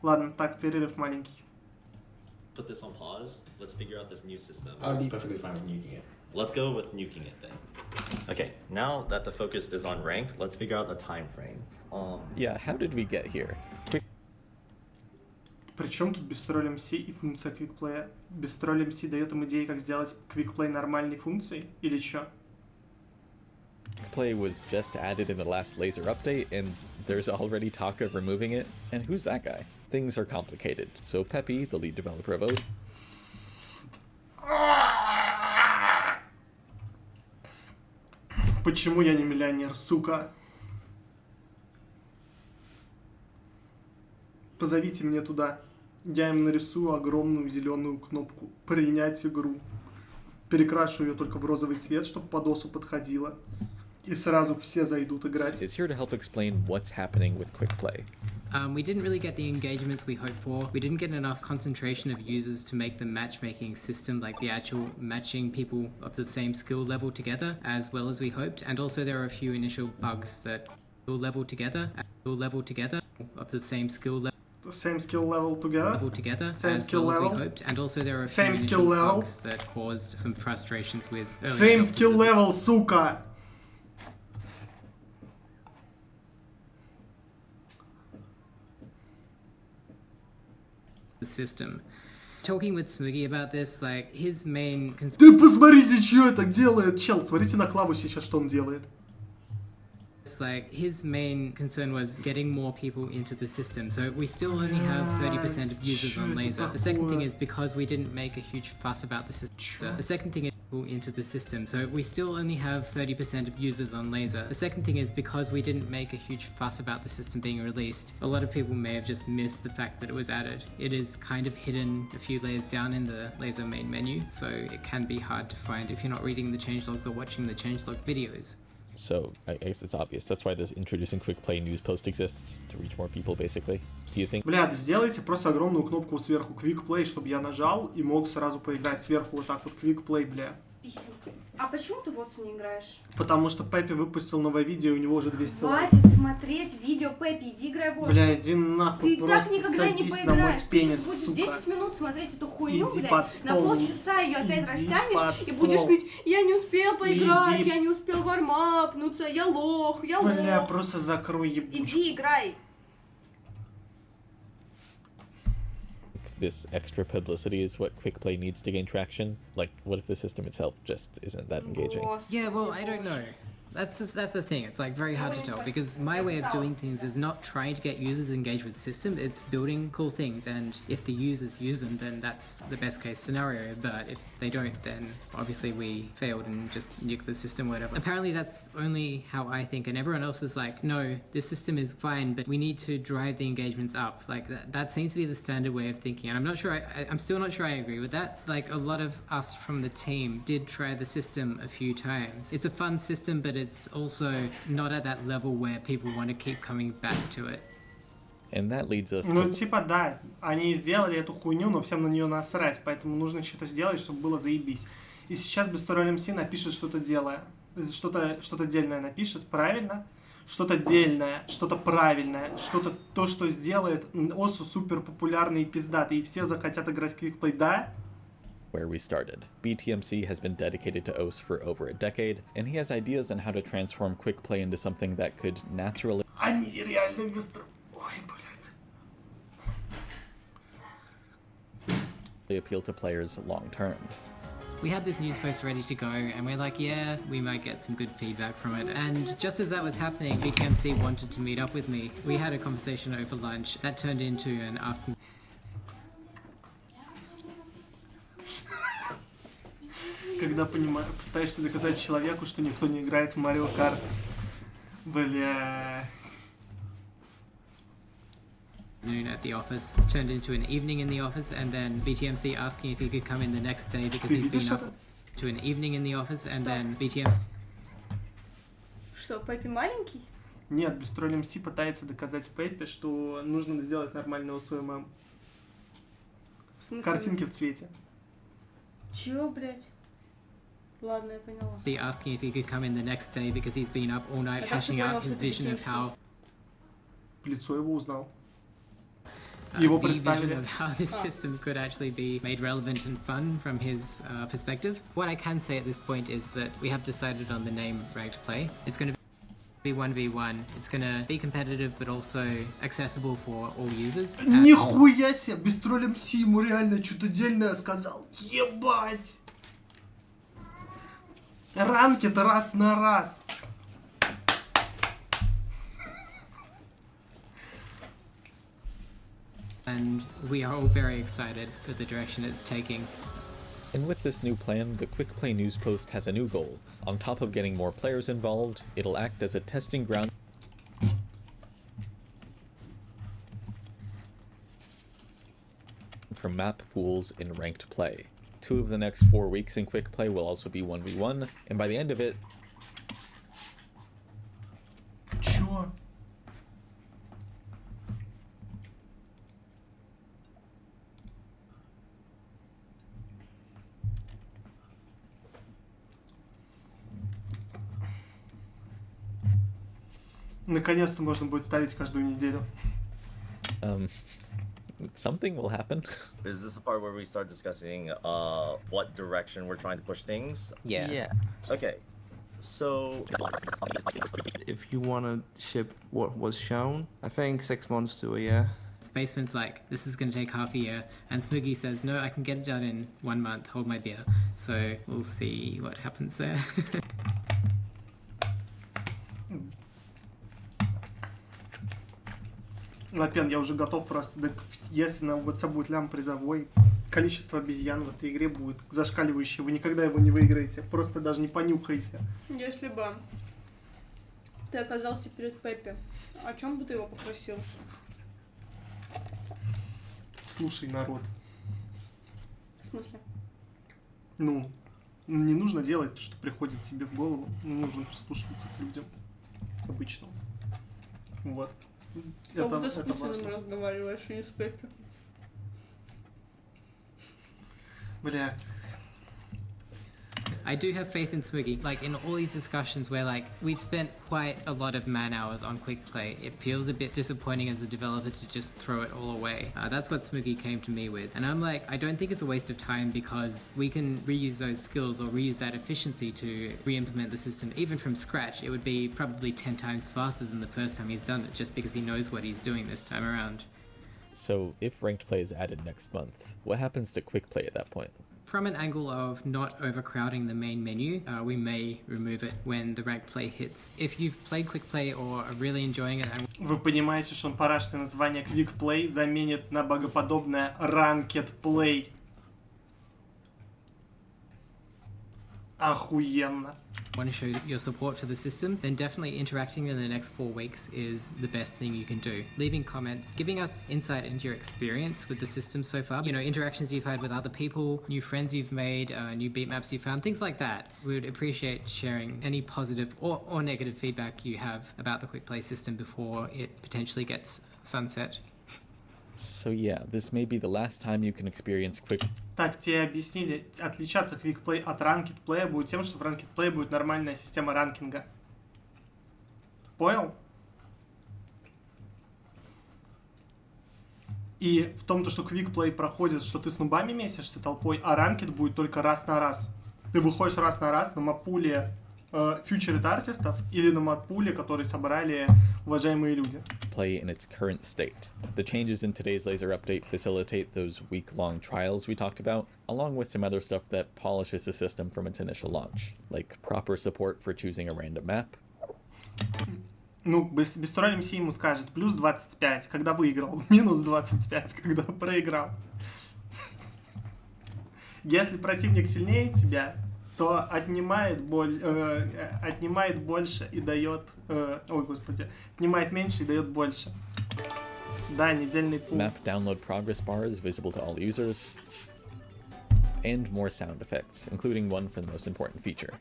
Ладно, так, перерыв маленький. Put this on pause. Let's figure out this new system. I would be perfectly fine with nuking it. Let's go with nuking it then. Okay, now that the focus is on ranked, let's figure out the time frame. Yeah, how did we get here? Причем тут Бестроль МС и функция квикплея? Бестроль МС дает им идеи, как сделать квикплей нормальной функцией? Или чё? Play was just added in the last laser update, and there's already talk of removing it. And who's that guy? Things are complicated. So Peppy, the lead developer of OS, Почему я не миллионер, сука? Позовите меня туда. Я им нарисую огромную зеленую кнопку «Принять игру». Перекрашу ее только в розовый цвет, чтобы под осу подходила. И сразу все зайдут играть. is here to help explain what's happening with quick play. We didn't really get the engagements we hoped for. We didn't get enough concentration of users to make the matchmaking system, like the actual matching people of the same skill level together, as well as we hoped. And also there are a few initial bugs that will level together of the same skill level. Same skill level together. Same as skill well as level. we hoped. And also there are a few Same skill initial level. bugs that caused some frustrations with early Same adopters skill of level, сука! the system. Talking with Smoogie about this, like his main concern Ты посмотрите, что это делает, чел. Смотрите на Клаву сейчас, что он делает. was getting more people into the system. So we still only have 30% of users on laser. The second thing is because we didn't make a huge fuss about the system. The second thing is people into the system. So we still only have 30% of users on laser. The second thing is because we didn't make a huge fuss about the system being released. A lot of people may have just missed the fact that it was added. It is kind of hidden a few layers down in the laser main menu, so it can be hard to find if you're not reading the changelogs or watching the changelog videos. So I guess it's obvious. That's why this introducing quick play news post exists, to reach more people, basically. Do you think? Бля, сделайте просто огромную кнопку сверху Quick Play, чтобы я нажал и мог сразу поиграть сверху вот так вот Quick Play, бля. А почему ты в ОСУ не играешь? Потому что Пеппи выпустил новое видео, у него уже 200 лайков. Хватит смотреть видео Пеппи, иди играй в ОСУ. Бля, иди нахуй, ты просто так никогда не садись на мой поиграешь. пенис, ты сейчас сука. будешь 10 минут смотреть эту хуйню, Иди блядь, под стол. на полчаса ее опять Иди растянешь под и будешь стол. говорить, я не успел поиграть, Иди. я не успел вармапнуться, я лох, я Бля, лох. просто закрой ебучку. Иди играй. This extra publicity is what quick play needs to gain traction? Like, what if the system itself just isn't that engaging? Yeah, well, I don't know. That's the thing. It's like very hard to tell because my way of doing things is not trying to get users engaged with the system. It's building cool things, and if the users use them, then that's the best case scenario. But if they don't, then obviously we failed and just nuke the system, or whatever. Apparently, that's only how I think, and everyone else is like, no, this system is fine, but we need to drive the engagements up. Like that seems to be the standard way of thinking, and I'm not sure. I'm still not sure I agree with that. Like a lot of us from the team did try the system a few times. It's a fun system, but it's also not at that level where people want to keep coming back to it. And that leads us Ну, to... типа, да, они сделали эту хуйню, но всем на нее насрать, поэтому нужно что-то сделать, чтобы было заебись. И сейчас Бестроль МС напишет что-то делая, что-то дельное напишет, правильно? Что-то дельное, что-то правильное, что-то то, что сделает ОСУ супер популярный и пиздатый, и все захотят играть в квикплей, да? Where we started. BTMC has been dedicated to OS for over a decade, and he has ideas on how to transform quick play into something that could naturally Они реально быстро... Ой, блядь. appeal to players long term. We had this news post ready to go, and we're like, yeah, we might get some good feedback from it. And just as that was happening, BTMC wanted to meet up with me. We had a conversation over lunch that turned into an afternoon. Когда пытаешься доказать человеку, что никто не играет в Марио Карт. Бля. At the office turned into an evening in the office, and then BTMC asking if he could come in the next day because he's been up to an evening in the office, and then BTMC. Что, Пеппи маленький? Нет, Бестроль МС пытается доказать Пеппи, что нужно сделать нормальный СММ. В смысле? Картинки в цвете. Чё, блядь? Ладно, я поняла. Asking if he could come in the next day because he's been up all night hashing out his vision of how. Лицо его узнал. Его the представили. vision of how this system could actually be made relevant and fun from his perspective. What I can say at this point is that we have decided on the name Ranked Play. It's going to be 1v1. It's going to be competitive but also accessible for all users. Нихуя себе! Бестроль МС ему реально что-то дельное сказал. Ебать! Ранкет раз на раз. And we are all very excited for the direction it's taking. And with this new plan, the Quick Play news post has a new goal. On top of getting more players involved, it'll act as a testing ground for map pools in Ranked Play. 2 of the next 4 weeks in Quick Play will also be 1v1, and by the end of it, Чё? Наконец-то можно будет ставить каждую неделю. something will happen. Is this the part where we start discussing what direction we're trying to push things? Yeah. Okay. So If you want to ship what was shown, I think 6 months to a year. Spaceman's like, this is going to take half a year. And Smoogie says, no, I can get it done in 1 month. Hold my beer. So we'll see what happens there. Лапен, я уже готов просто. Так, если на WhatsApp будет лям призовой, количество обезьян в этой игре будет зашкаливающее. Вы никогда его не выиграете. Просто даже не понюхаете. Если бы ты оказался перед Пеппи, о чем бы ты его попросил? Слушай, народ. В смысле? Ну, не нужно делать то, что приходит тебе в голову. Нужно прислушиваться к людям. Обычно. Вот. Как будто с это Путиным важно. разговариваешь, и не с Пеппи. Бля. I do have faith in Smoogie. Like in all these discussions where like we've spent quite a lot of man hours on quick play, it feels a bit disappointing as a developer to just throw it all away. That's what Smoogie came to me with. And I'm like, I don't think it's a waste of time because we can reuse those skills or reuse that efficiency to re-implement the system even from scratch. It would be probably 10 times faster than the first time he's done it just because he knows what he's doing this time around. So if Ranked Play is added next month, what happens to Quick Play at that point? From an angle of not overcrowding the main menu, we may remove it when the ranked play hits. If you've played quick play or are really enjoying it and Вы понимаете, что парашное название Quick Play заменит на богоподобное Ranked Play. Охуенно. want to show your support for the system, then definitely interacting in the next 4 weeks is the best thing you can do. Leaving comments, giving us insight into your experience with the system so far, you know, interactions you've had with other people, new friends you've made, new beat maps you found, things like that. We would appreciate sharing any positive or negative feedback you have about the quick play system before it potentially gets sunset. So yeah, this may be the last time you can experience Quick. Так, тебе объяснили, отличаться Quick Play от Ranked Play будет тем, что в Ranked Play будет нормальная система ранкинга. Понял? И в том, что Quick Play проходит, что ты с нубами месишься толпой, а Ranked будет только раз на раз. Ты выходишь раз на раз на маппуле фьючерит артистов или на маппуле, который собрали уважаемые люди. Play in its current state. The changes in today's laser update facilitate those week-long trials we talked about, along with some other stuff that polishes the system from its initial launch, like proper support for choosing a random map. Ну, Бестроль МС ему скажет, плюс 25, когда выиграл, минус 25, когда проиграл. Если противник сильнее тебя, то отнимает больше и дает... отнимает меньше и дает больше. Да, недельный пул. Map download progress bar is visible to all users, and more sound effects, including one for the most important feature.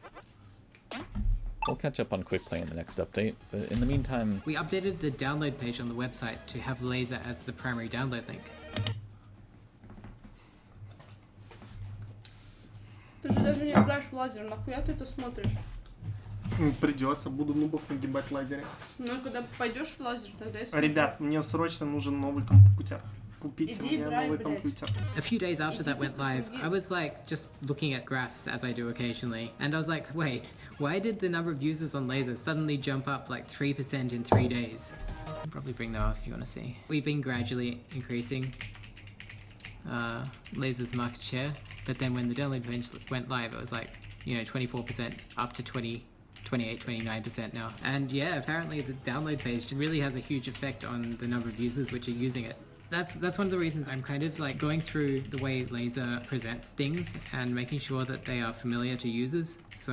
We'll catch up on Quick Play in the next update, but in the meantime... We updated the download page on the website to have laser as the primary download link. Ты же даже не играешь в лазер, нахуя ты это смотришь? Придется, буду нубов нагибать в лазере. Ну и когда пойдешь в лазер, тогда и смотри. Ребят, мне срочно нужен новый купите Иди, мне драй, новый блядь. компьютер. A few days after that went live, I was like just looking at graphs as I do occasionally, and I was like, wait, why did the number of users on Laser suddenly jump up like 3% in 3 days? I'll probably bring that off if you want to see. We've been gradually increasing Laser's market share, but then when the download page went live, it was like, 24% up to 28, 29% now. And yeah, apparently the download page really has a huge effect on the number of users which are using it. That's one of the reasons I'm kind of like going through the way Laser presents things and making sure that they are familiar to users. So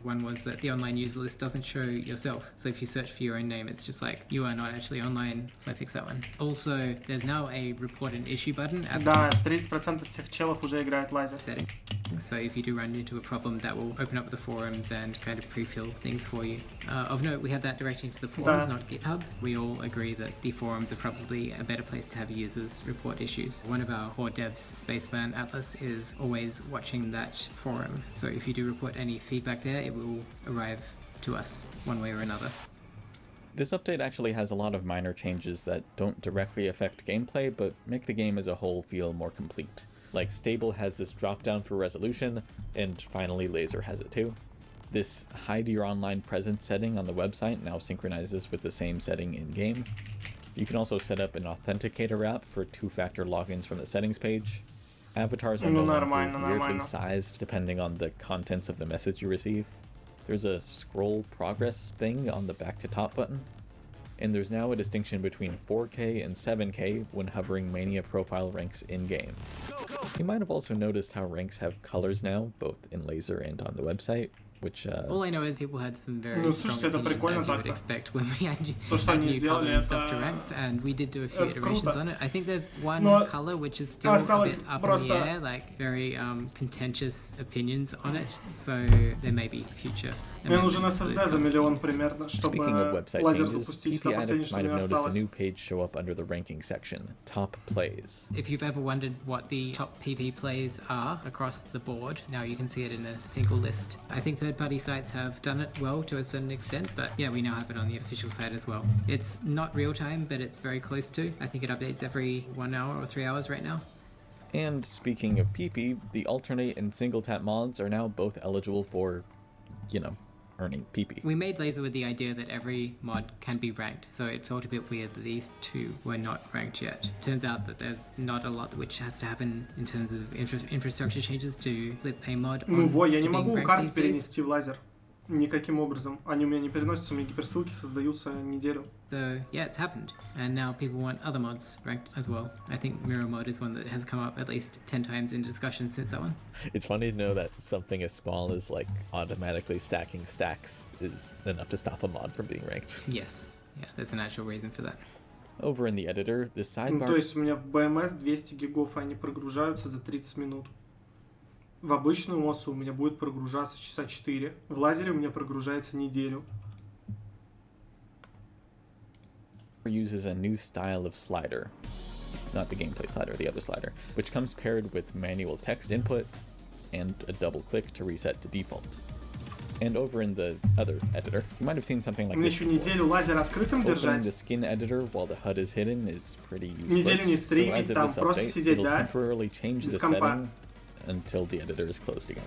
one was that the online user list doesn't show yourself. So if you search for your own name, it's just like you are not actually online. So I fixed that one. Also, there's now a report an issue button at Да, 30% всех челов уже играют лазер. setting. So if you do run into a problem, that will open up the forums and kind of pre-fill things for you. Of note, we have that directing to the forums, not GitHub. We all agree that the forums are probably a better place to have users report issues. One of our core devs, Spaceman Atlas, is always watching that forum. So if you do report any feedback there, it will arrive to us one way or another. This update actually has a lot of minor changes that don't directly affect gameplay, but make the game as a whole feel more complete. Like Stable has this drop down for resolution, and finally Laser has it too. This hide your online presence setting on the website now synchronizes with the same setting in-game. You can also set up an authenticator app for two-factor logins from the settings page. Avatars are no longer weirdly sized depending on the contents of the message you receive. There's a scroll progress thing on the back to top button. And there's now a distinction between 4K and 7K when hovering Mania profile ranks in-game. You might have also noticed how ranks have colors now, both in Laser and on the website, which... All I know is people had some very Ну, strong слушайте, это opinions, прикольно as you would так-то. expect when we had То, что они new сделали, color and stuff to это- ranks, and we did do a few это iterations круто. on it. I think there's one Но color which is still a осталось bit up in просто- the air, like very contentious opinions on it, so there may be future Мне нужен amendments to those SSD за color миллион schemes. примерно, Speaking of чтобы website лазер changes, запустить. PC Это последнее, addicts что might мне have noticed a осталось. new page show up under the ranking section, Top Plays. If you've ever wondered what the top PP plays are across the board, now you can see it in a single list. I think third-party sites have done it well to a certain extent, but yeah, we now have it on the official site as well. It's not real-time, but it's very close to. I think it updates every 1 hour or 3 hours right now. And speaking of PP, the alternate and single tap mods are now both eligible for, earning PP. We made Laser with the idea that every mod can be ranked, so it felt a bit weird that these two were not ranked yet. Turns out that there's not a lot which has to happen in terms of infrastructure changes to flip a mod Ну on во, я to не being могу ranked карты these days. перенести в лазер. Никаким образом. Они у меня не переносятся, у меня гиперссылки создаются неделю. So yeah, it's happened, and now people want other mods ranked as well. I think Mirror Mod is one that has come up at least 10 times in discussion since that one. It's funny to know that something as small as like automatically stacking stacks is enough to stop a mod from being ranked. Yes, yeah, there's an actual reason for that. Over in the editor, the Ну, то sidebar есть у меня в BMS 200 гигов, и они прогружаются за 30 минут. В обычную ОСу у меня будет прогружаться часа 4. В лазере у меня прогружается неделю. uses a new style of slider, not the gameplay slider, the other slider, which comes paired with manual text input and a double click to reset to default. And over in the other editor, you might have seen something like Мне this еще before. неделю лазер открытым Opening держать. the skin editor while the HUD is hidden is pretty Неделю не useless. So стримить, as of там this просто update, сидеть, it'll да? temporarily change Без the компа. setting until the editor is closed again.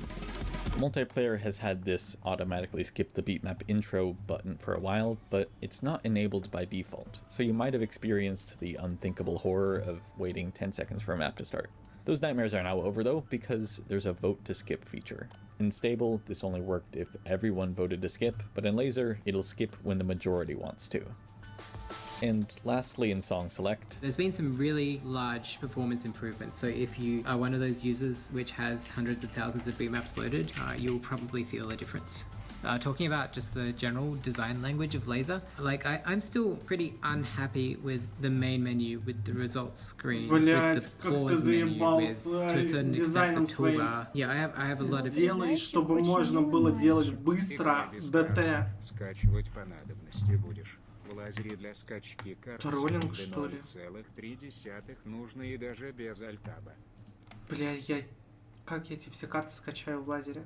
Multiplayer has had this automatically skip the beatmap intro button for a while, but it's not enabled by default, so you might have experienced the unthinkable horror of waiting 10 seconds for a map to start. Those nightmares are now over though, because there's a vote to skip feature. In Stable, this only worked if everyone voted to skip, but in Laser, it'll skip when the majority wants to. And lastly, in Song Select, There's been some really large performance improvements. So if you are one of those users which has hundreds of thousands of beatmaps loaded, you'll probably feel a difference. Talking about just the general design language of Laser, like I'm still pretty unhappy with the main menu with the results screen. Блядь, with the как ты pause menu, заебался with, to a certain дизайном extent, the своим. toolbar. Yeah, I have a lot of Сделай, чтобы можно было делать быстро ДТ. Скачивать по надобности будешь. В лазере для скачки карт Троллинг, что ли? 0,3 нужно и даже без альтаба. Бля, как я эти все карты скачаю в лазере?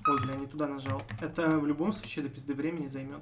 Ой, бля, не туда нажал. Это в любом случае до пизды времени займет.